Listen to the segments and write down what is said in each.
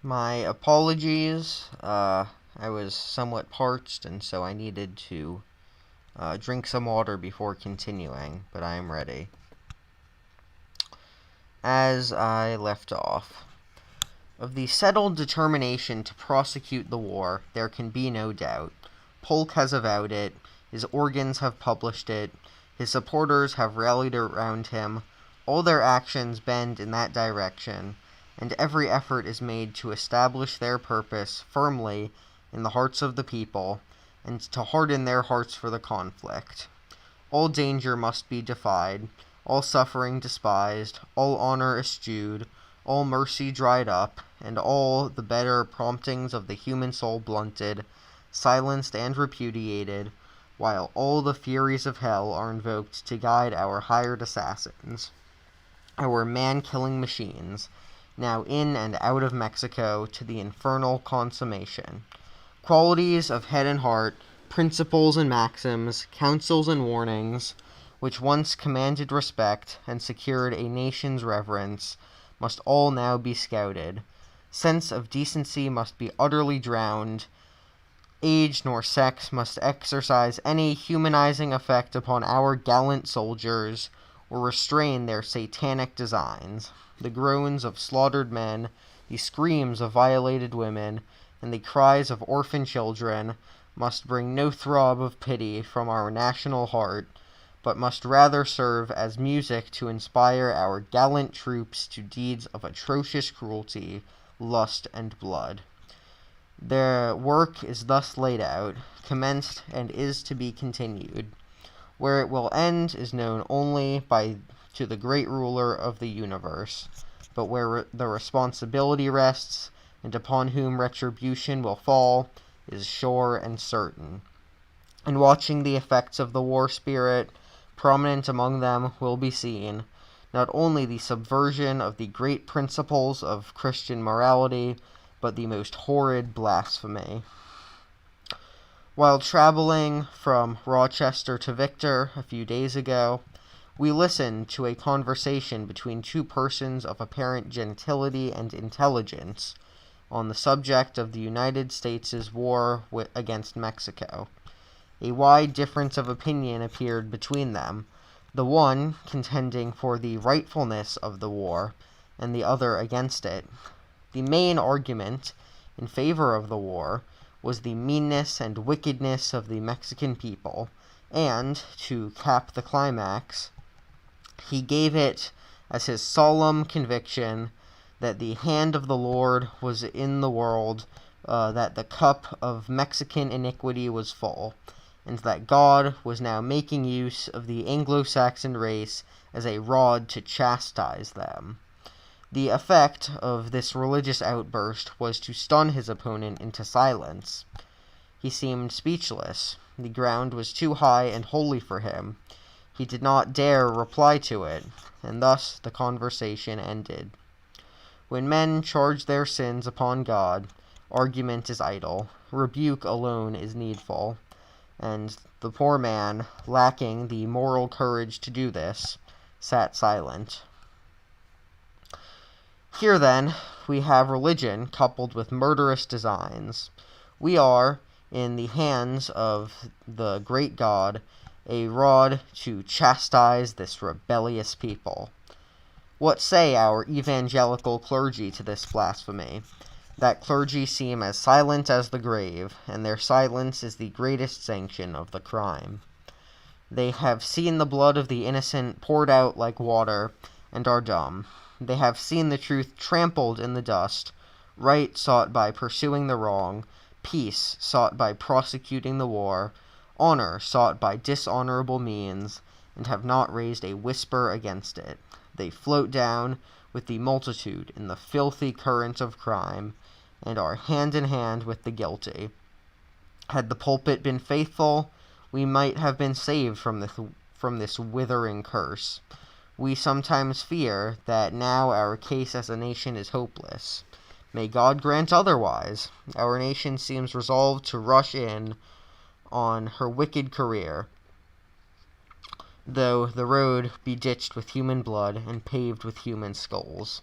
My apologies. I was somewhat parched, and so I needed to drink some water before continuing, but I am ready. As I left off, of the settled determination to prosecute the war, there can be no doubt. Polk has avowed it, his organs have published it, his supporters have rallied around him, all their actions bend in that direction, and every effort is made to establish their purpose firmly in the hearts of the people, and to harden their hearts for the conflict. All danger must be defied, all suffering despised, all honor eschewed, all mercy dried up, and all the better promptings of the human soul blunted, silenced, and repudiated, while all the furies of hell are invoked to guide our hired assassins, our man-killing machines, now in and out of Mexico, to the infernal consummation. Qualities of head and heart, principles and maxims, counsels and warnings, which once commanded respect and secured a nation's reverence, must all now be scouted. Sense of decency must be utterly drowned. Age nor sex must exercise any humanizing effect upon our gallant soldiers, or restrain their satanic designs. The groans of slaughtered men, the screams of violated women, and the cries of orphan children must bring no throb of pity from our national heart, but must rather serve as music to inspire our gallant troops to deeds of atrocious cruelty, lust, and blood. Their work is thus laid out, commenced, and is to be continued. Where it will end is known only to the great ruler of the universe, but where the responsibility rests, and upon whom retribution will fall, is sure and certain. In watching the effects of the war spirit, prominent among them will be seen, not only the subversion of the great principles of Christian morality, but the most horrid blasphemy. While traveling from Rothester to Victor a few days ago, we listened to a conversation between two persons of apparent gentility and intelligence on the subject of the United States' war against Mexico. A wide difference of opinion appeared between them, the one contending for the rightfulness of the war, and the other against it. The main argument in favor of the war was the meanness and wickedness of the Mexican people, and, to cap the climax, he gave it as his solemn conviction that the hand of the Lord was in the world, that the cup of Mexican iniquity was full, and that God was now making use of the Anglo-Saxon race as a rod to chastise them. The effect of this religious outburst was to stun his opponent into silence. He seemed speechless. The ground was too high and holy for him. He did not dare reply to it, and thus the conversation ended. When men charge their sins upon God, argument is idle, rebuke alone is needful, and the poor man, lacking the moral courage to do this, sat silent. Here, then, we have religion coupled with murderous designs. We are, in the hands of the great God, a rod to chastise this rebellious people. What say our evangelical clergy to this blasphemy? That clergy seem as silent as the grave, and their silence is the greatest sanction of the crime. They have seen the blood of the innocent poured out like water, and are dumb. They have seen the truth trampled in the dust, right sought by pursuing the wrong, peace sought by prosecuting the war, honor sought by dishonorable means, and have not raised a whisper against it. They float down with the multitude in the filthy current of crime, and are hand in hand with the guilty. Had the pulpit been faithful, we might have been saved from this withering curse. We sometimes fear that now our case as a nation is hopeless. May God grant otherwise. Our nation seems resolved to rush in on her wicked career, though the road be ditched with human blood and paved with human skulls.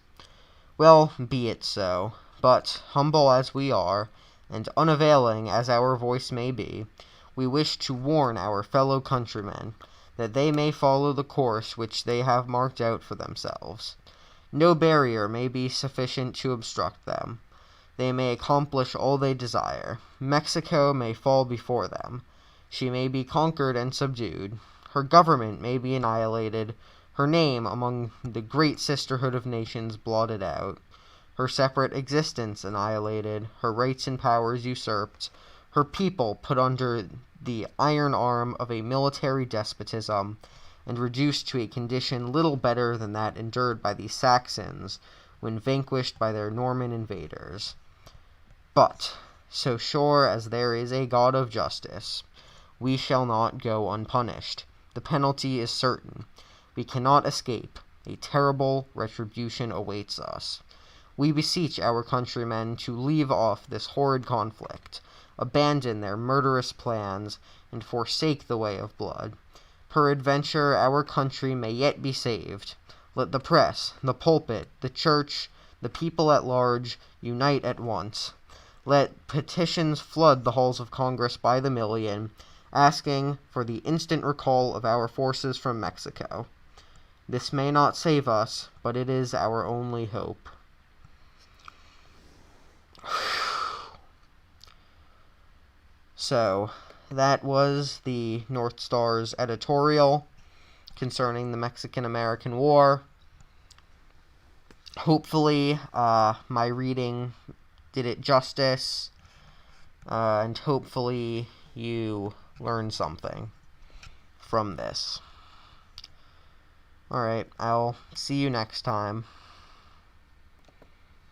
Well, be it so, But, humble as we are, and unavailing as our voice may be, we wish to warn our fellow countrymen that they may follow the course which they have marked out for themselves. No barrier may be sufficient to obstruct them. They may accomplish all they desire. Mexico may fall before them. She may be conquered and subdued. Her government may be annihilated, her name among the great sisterhood of nations blotted out, her separate existence annihilated, her rights and powers usurped, her people put under the iron arm of a military despotism, and reduced to a condition little better than that endured by the Saxons when vanquished by their Norman invaders. But, so sure as there is a God of justice, we shall not go unpunished. The penalty is certain. We cannot escape. A terrible retribution awaits us. We beseech our countrymen to leave off this horrid conflict, abandon their murderous plans, and forsake the way of blood. Peradventure our country may yet be saved. Let the press, the pulpit, the church, the people at large, unite at once. Let petitions flood the halls of Congress by the million, asking for the instant recall of our forces from Mexico. This may not save us, but it is our only hope. So, that was the North Star's editorial concerning the Mexican-American War. Hopefully, my reading did it justice, and hopefully you learned something from this. Alright, I'll see you next time.